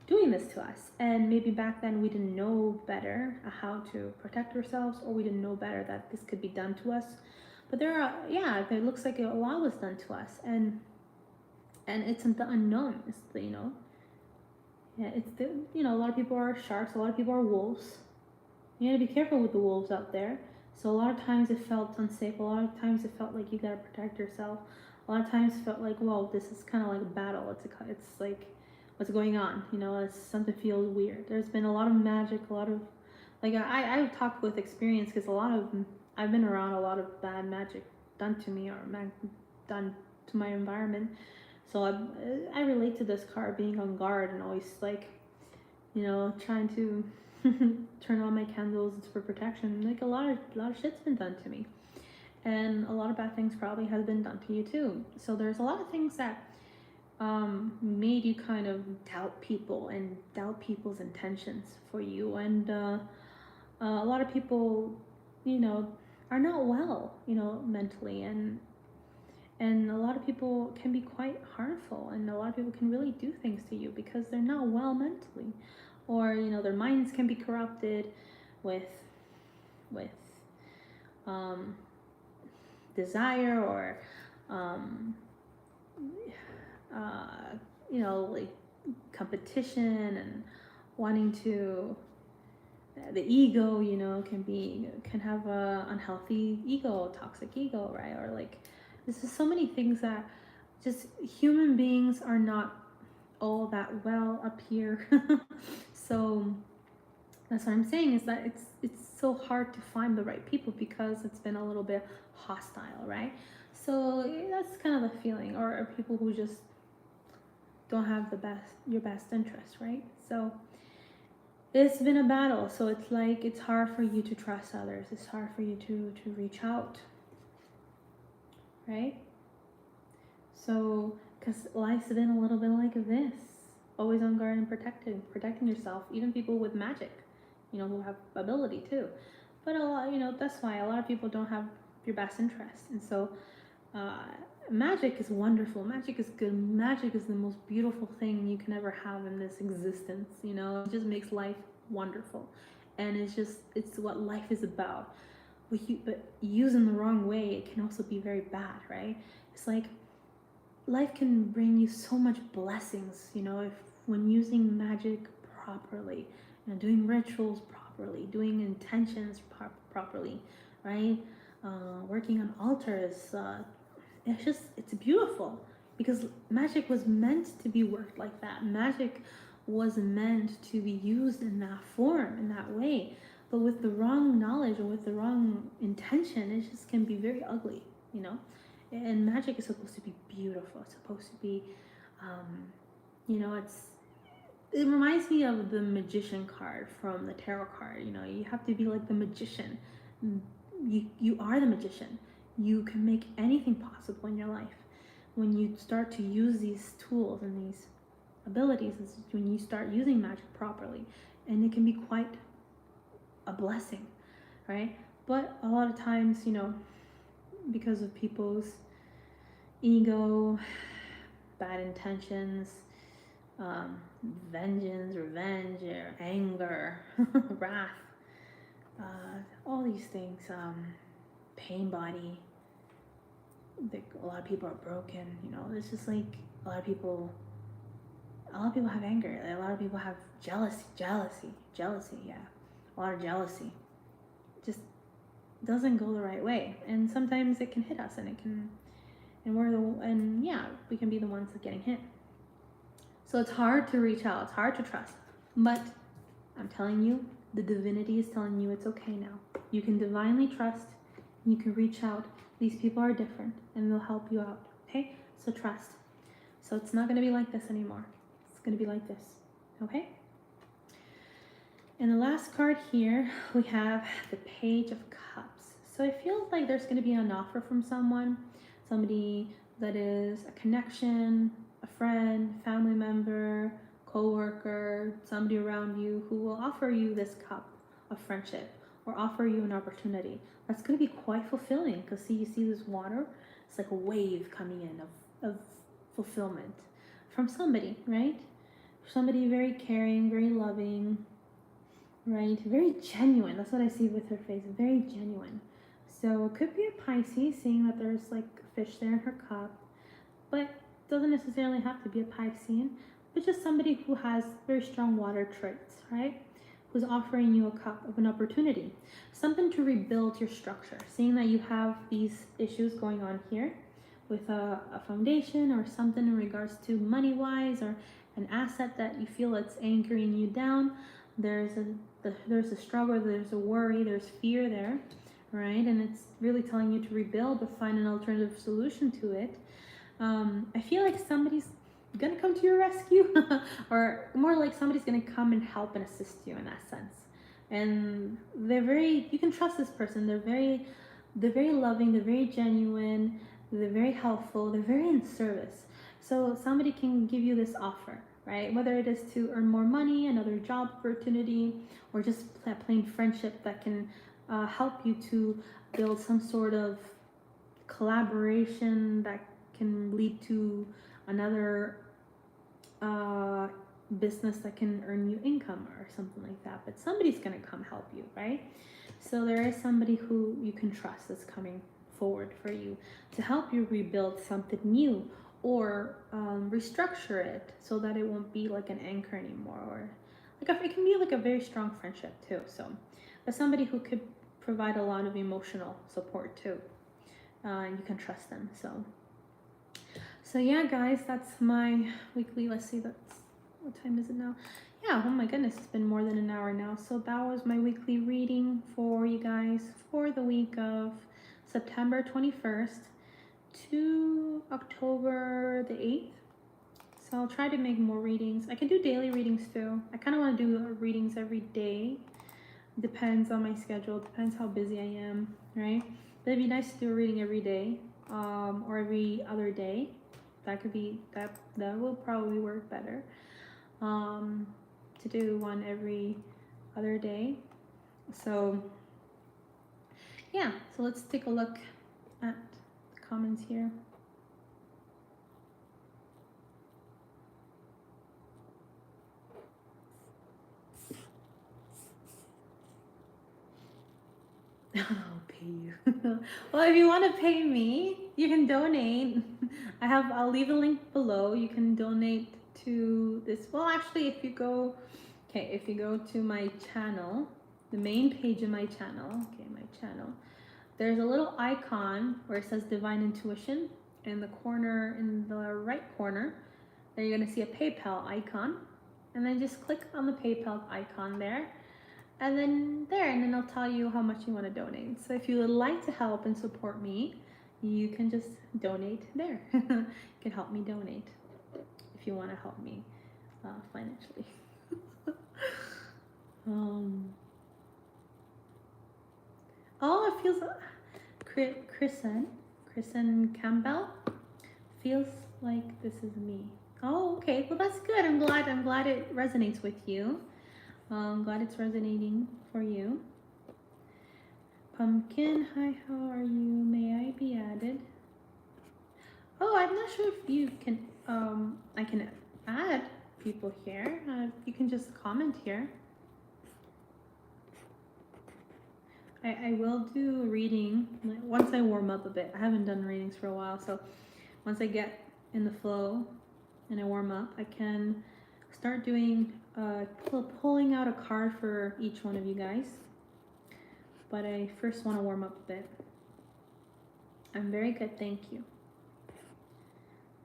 doing this to us. And maybe back then we didn't know better how to protect ourselves, or we didn't know better that this could be done to us. But it looks like a lot was done to us, and it's the unknown. It's a lot of people are sharks, a lot of people are wolves. You gotta be careful with the wolves out there. So a lot of times it felt unsafe. A lot of times it felt like you gotta protect yourself. A lot of times it felt like, well, this is kind of like a battle. It's like, what's going on? It's something feels weird. There's been a lot of magic, a lot of, like I've talked with experience because I've been around a lot of bad magic done to me or done to my environment. So I relate to this card being on guard and always like, trying to turn on my candles for protection. Like a lot of shit's been done to me, and a lot of bad things probably has been done to you too. So there's a lot of things that made you kind of doubt people and doubt people's intentions for you, and a lot of people, are not well, mentally, and a lot of people can be quite harmful, and a lot of people can really do things to you because they're not well mentally, or their minds can be corrupted with desire or like competition and wanting to, the ego, can have a unhealthy ego, toxic ego, right? Or like, this is so many things that just human beings are not all that well up here. So that's what I'm saying, is that it's so hard to find the right people because it's been a little bit hostile, right? So that's kind of the feeling, or people who just don't have your best interest, right? So it's been a battle. So it's like, it's hard for you to trust others. It's hard for you to reach out, right? So, because life's been a little bit like this, always on guard and protecting yourself, even people with magic, who have ability too. But a lot, that's why a lot of people don't have your best interest. And so magic is wonderful. Magic is good. Magic is the most beautiful thing you can ever have in this existence. It just makes life wonderful, and it's what life is about. But used in the wrong way, it can also be very bad, right? It's like life can bring you so much blessings, if when using magic properly, doing rituals properly, doing intentions properly, right? Working on altars. It's beautiful, because magic was meant to be worked like that. Magic was meant to be used in that form, in that way. But with the wrong knowledge or with the wrong intention, it just can be very ugly, And magic is supposed to be beautiful. It's supposed to be, it reminds me of the magician card from the tarot card. You have to be like the magician. You are the magician. You can make anything possible in your life. When you start to use these tools and these abilities, is when you start using magic properly, and it can be quite a blessing, right? But a lot of times, you know, because of people's ego, bad intentions, vengeance, revenge, or anger, wrath, all these things, pain body. A lot of people are broken. You know, it's just like a lot of people have anger. A lot of people have jealousy. Yeah, a lot of jealousy. Just doesn't go the right way, and sometimes it can hit us, and we can be the ones that getting hit. So it's hard to reach out. It's hard to trust, but I'm telling you, the divinity is telling you it's okay now. You can divinely trust. You can reach out. These people are different, and they'll help you out. Okay, so trust. So it's not going to be like this anymore. It's going to be like this. Okay. And the last card here, we have the Page of Cups. So it feels like there's going to be an offer from somebody that is a connection, a friend, family member, co-worker, somebody around you who will offer you this cup of friendship or offer you an opportunity. That's going to be quite fulfilling, because you see this water? It's like a wave coming in of fulfillment from somebody, right? Somebody very caring, very loving, right? Very genuine. That's what I see with her face. Very genuine. So it could be a Pisces, seeing that there's like fish there in her cup, but doesn't necessarily have to be a Piscean, but just somebody who has very strong water traits, right? Who's offering you a cup of an opportunity, something to rebuild your structure, seeing that you have these issues going on here with a foundation or something in regards to money-wise, or an asset that you feel that's anchoring you down. There's a struggle, there's a worry, there's fear there, right? And it's really telling you to rebuild, but find an alternative solution to it. I feel like somebody's gonna come to your rescue, or more like somebody's gonna come and help and assist you in that sense. And you can trust this person. They're very loving, they're very genuine, they're very helpful, they're very in service. So somebody can give you this offer, right? Whether it is to earn more money, another job opportunity, or just a plain friendship that can help you to build some sort of collaboration that can lead to another business that can earn you income or something like that. But somebody's going to come help you, right? So there is somebody who you can trust that's coming forward for you to help you rebuild something new, or restructure it so that it won't be like an anchor anymore, or like it can be like a very strong friendship too. So, but somebody who could provide a lot of emotional support too, and you can trust them. So yeah, guys, that's my weekly. Let's see, what time is it now? Yeah, oh my goodness, it's been more than an hour now. So that was my weekly reading for you guys for the week of September 21st to October the 8th. So I'll try to make more readings. I can do daily readings too. I kind of want to do readings every day. Depends on my schedule, depends how busy I am, right? But it'd be nice to do a reading every day, or every other day. That could be, that will probably work better. To do one every other day. So yeah, so let's take a look at the comments here. I'll pay you. Well, if you want to pay me, you can donate. I'll leave a link below. You can donate to this. Well, actually, if you go to my channel, the main page of my channel, there's a little icon where it says Divine Intuition in the corner, in the right corner. There you're gonna see a PayPal icon, and then just click on the PayPal icon there, and then it'll tell you how much you want to donate. So if you would like to help and support me, you can just donate there. You can help me donate if you want to help me financially. Oh, it feels Kristen Campbell feels like this is me. Oh, okay. Well, that's good. I'm glad it resonates with you. I'm glad it's resonating for you. Pumpkin, hi, how are you? May I be added? Oh, I'm not sure if you can, I can add people here. You can just comment here. I will do reading once I warm up a bit. I haven't done readings for a while, so once I get in the flow and I warm up, I can start doing, pulling out a card for each one of you guys. But I first want to warm up a bit. I'm very good, thank you.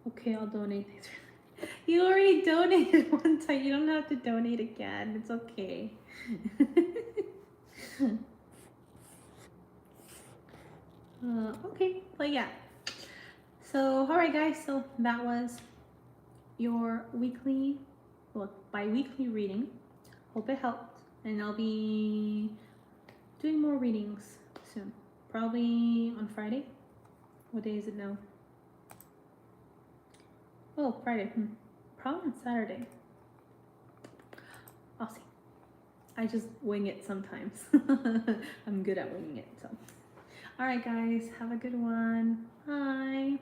Okay, I'll donate these. You already donated one time. You don't have to donate again. It's okay. Okay, but yeah. So, alright guys, so that was your weekly, well, bi-weekly reading. Hope it helped. And I'll be doing more readings soon. Probably on Friday. What day is it now? Oh, Friday. Probably on Saturday. I'll see. I just wing it sometimes. I'm good at winging it, so. Alright guys, have a good one. Bye.